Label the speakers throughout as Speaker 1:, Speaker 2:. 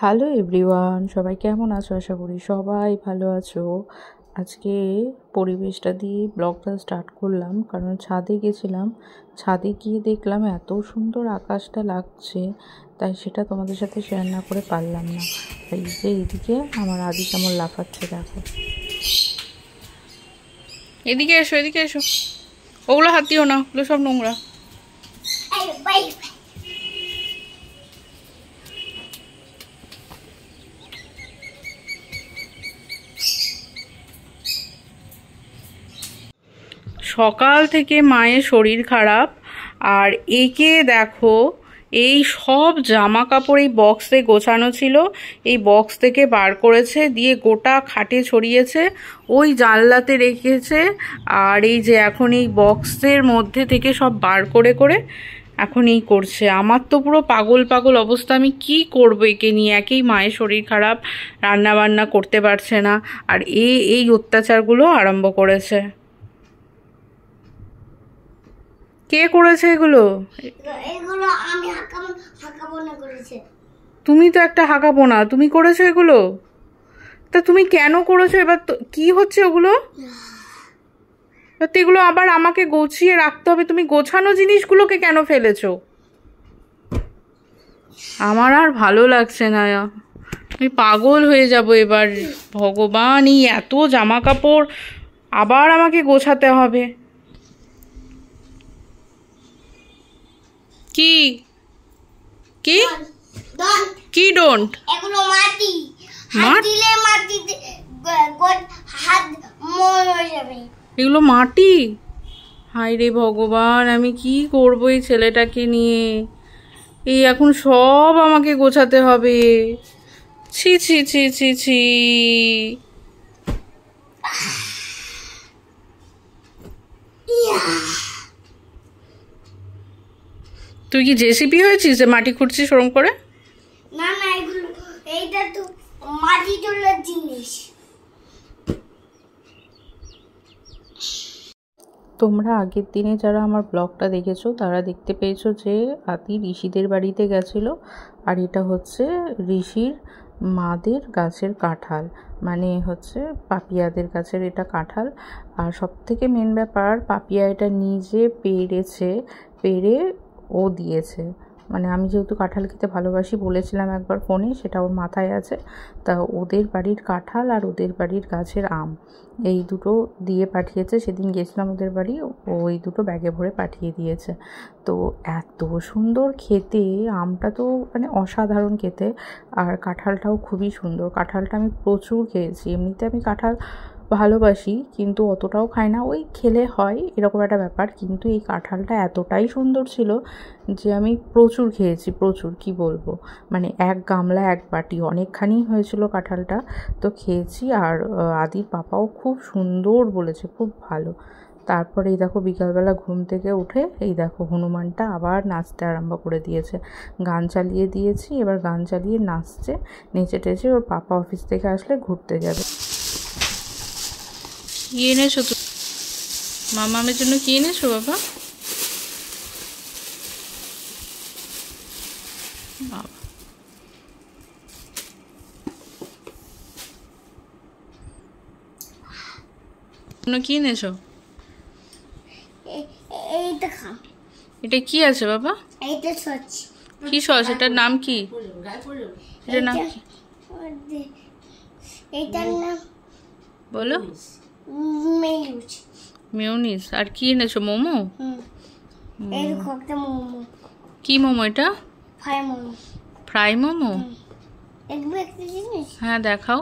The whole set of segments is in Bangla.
Speaker 1: হ্যালো এভরিওয়ান, সবাই কেমন আছো? আশা করি সবাই ভালো আছো। আজকে পরিবেশটা দিয়ে ব্লগটা স্টার্ট করলাম, কারণ ছাদে গেছিলাম। ছাদে গিয়ে দেখলাম এত সুন্দর আকাশটা লাগছে, তাই সেটা তোমাদের সাথে শেয়ার না করে পারলাম না। এই যে এদিকে আমার আদি কেমন লাফাচ্ছে দেখো।
Speaker 2: এদিকে এসো, এদিকে এসো। ওগুলো হাত দিও না, ওগুলো সব নোংরা। সকাল থেকে মায়ের শরীর খারাপ, আর একে দেখো এই সব জামা কাপড় এই বক্সে গোছানো ছিল, এই বক্স থেকে বার করেছে, দিয়ে গোটা খাটে ছড়িয়েছে, ওই জানলাতে রেখেছে। আর এই যে এখন এই বক্সের মধ্যে থেকে সব বার করে করে এখন এই করছে। আমার তো পুরো পাগল পাগল অবস্থা, আমি কি করব একে নিয়ে? একেই মায়ের শরীর খারাপ, রান্না বান্না করতে পারছে না, আর এই অত্যাচারগুলো আরম্ভ করেছে। কে করেছে এগুলো?
Speaker 3: এগুলো আমি হাঁকাবোনা করেছে।
Speaker 2: তুমি তো একটা হাঁকাবোনা, তুমি করেছো এগুলো? তা তুমি কেন করেছো? এবার তো কি হচ্ছে ওগুলো? তো এগুলো আবার আমাকে গুছিয়ে রাখতে হবে, তুমি গোছানো জিনিসগুলোকে কেন ফেলেছো? আমার আর ভালো লাগছে না, আমি পাগল হয়ে যাব এবার। ভগবান, এই এত জামা কাপড় আবার আমাকে গোছাতে হবে। কি কি কি ডোন্ট?
Speaker 3: এগুলো মাটি, হাত দিলে মাটিতে হাত মর হয়ে যাবে।
Speaker 2: এগুলো মাটি? হায় রে ভগবান, আমি কি করব এই ছেলেটাকে নিয়ে? এই এখন সব আমাকে গোছাতে হবে। ছি ছি ছি ছি ছি। তুই কি জেসিপি হয়েছিস যে মাটি খুঁড়ছিস ওরম করে?
Speaker 3: না না, এগুলো এইটা তো মাটি তোলার জিনিস।
Speaker 1: তোমরা আগের দিনে যারা আমার ব্লগটা দেখেছো তারা দেখতে পেয়েছো যে আদি ঋষিদের বাড়িতে গেছিলো, আর এটা হচ্ছে ঋষির মাদের গাছের কাঁঠাল, মানে হচ্ছে পাপিয়াদের গাছের এটা কাঁঠাল। আর সব থেকে মেন ব্যাপার, পাপিয়া এটা নিজে পেড়ে ও দিয়েছে। মানে আমি যেহেতু কাঁঠাল খেতে ভালোবাসি বলেছিলাম একবার ফোনে, সেটা ওর মাথায় আছে। তা ওদের বাড়ির কাঁঠাল আর ওদের বাড়ির গাছের আম, এই দুটো দিয়ে পাঠিয়েছে। সেদিন গেছিলাম ওদের বাড়ি, ওই দুটো ব্যাগে ভরে পাঠিয়ে দিয়েছে। তো এত সুন্দর খেতে, আমটা তো মানে অসাধারণ খেতে, আর কাঁঠালটাও খুবই সুন্দর। কাঁঠালটা আমি প্রচুর খেয়েছি। এমনিতে আমি কাঁঠাল ভালোবাসি, কিন্তু অতটাও খাই না, ওই খেলে হয় এরকম একটা ব্যাপার। কিন্তু এই কাঁঠালটা এতটাই সুন্দর ছিল যে আমি প্রচুর খেয়েছি, প্রচুর, কি বলবো, মানে এক গামলা এক বাটি অনেকখানি হয়েছিল কাঁঠালটা। তো খেয়েছি, আর আদির পাপাও খুব সুন্দর বলেছে, খুব ভালো। তারপরে এই দেখো বিকালবেলা ঘুম থেকে উঠে এই দেখো হনুমানটা আবার নাচতে আরম্ভ করে দিয়েছে। গান চালিয়ে দিয়েছি, এবার গান চালিয়ে নাচছে, নেচে টেচে ওর পাপা অফিস থেকে আসলে ঘুরতে যাবে।
Speaker 2: কি এনেছো তো মামামের জন্য? কি এনেছো বাবা? কি এনেছো?
Speaker 3: এইটা খা।
Speaker 2: এটা কি আছে বাবা?
Speaker 3: এইটা সস।
Speaker 2: কি সস? এটার নাম কি? এটার নাম কি?
Speaker 3: এইটার নাম
Speaker 2: বলো।
Speaker 3: মেয়োনিজ।
Speaker 2: মেয়োনিজ। আর কি এনেছো? মোমো?
Speaker 3: এই দেখো একটা মোমো।
Speaker 2: কি মোমো এটা?
Speaker 3: ফ্রাই মোমো।
Speaker 2: ফ্রাই মোমো?
Speaker 3: দেখবে একটা জিনিস?
Speaker 2: হ্যাঁ দেখাও।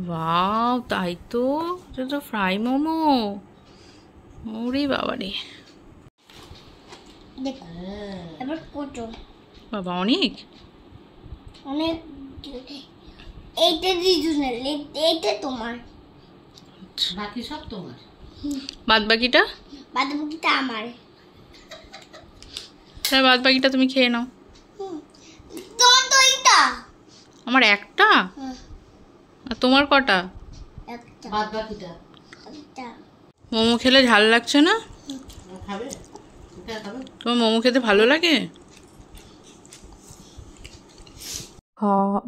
Speaker 2: ওয়াও, তাই তো, এটা তো ফ্রাই মোমো। ওরে বাবারে,
Speaker 3: দেখো এবার কত
Speaker 2: বাবা, অনেক
Speaker 3: অনেক। এইটা রিজনাল, এইটা তোমার,
Speaker 4: বাকি সব তোমার।
Speaker 2: বাদ বাকিটা?
Speaker 3: বাদ বাকিটা আমার।
Speaker 2: তাহলে বাদ বাকিটা তুমি খেয়ে নাও।
Speaker 3: তোমার তো এইটা।
Speaker 2: আমার একটা? আর তোমার কটা?
Speaker 3: একটা।
Speaker 4: বাদ বাকিটা
Speaker 3: একটা।
Speaker 2: মোমো খেলে ঝাল লাগছে না?
Speaker 4: খাবে? এটা খাবে?
Speaker 2: তোমার মোমো খেতে ভালো লাগে?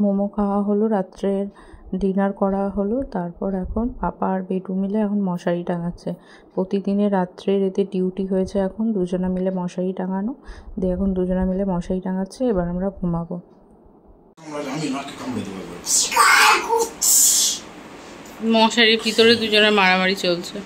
Speaker 1: মোমো খাওয়া হলো, রাত্রের ডিনার করা হলো। তারপর এখন পাপা আর বেটু মিলে এখন মশারি টাঙাচ্ছে। প্রতিদিনের রাত্রের এতে ডিউটি হয়েছে এখন দুজনা মিলে মশারি টাঙানো। দিয়ে এখন দুজনা মিলে মশারি টাঙাচ্ছে, এবার আমরা ঘুমাবো।
Speaker 2: মশারির ভিতরে দুজনের মারামারি চলছে।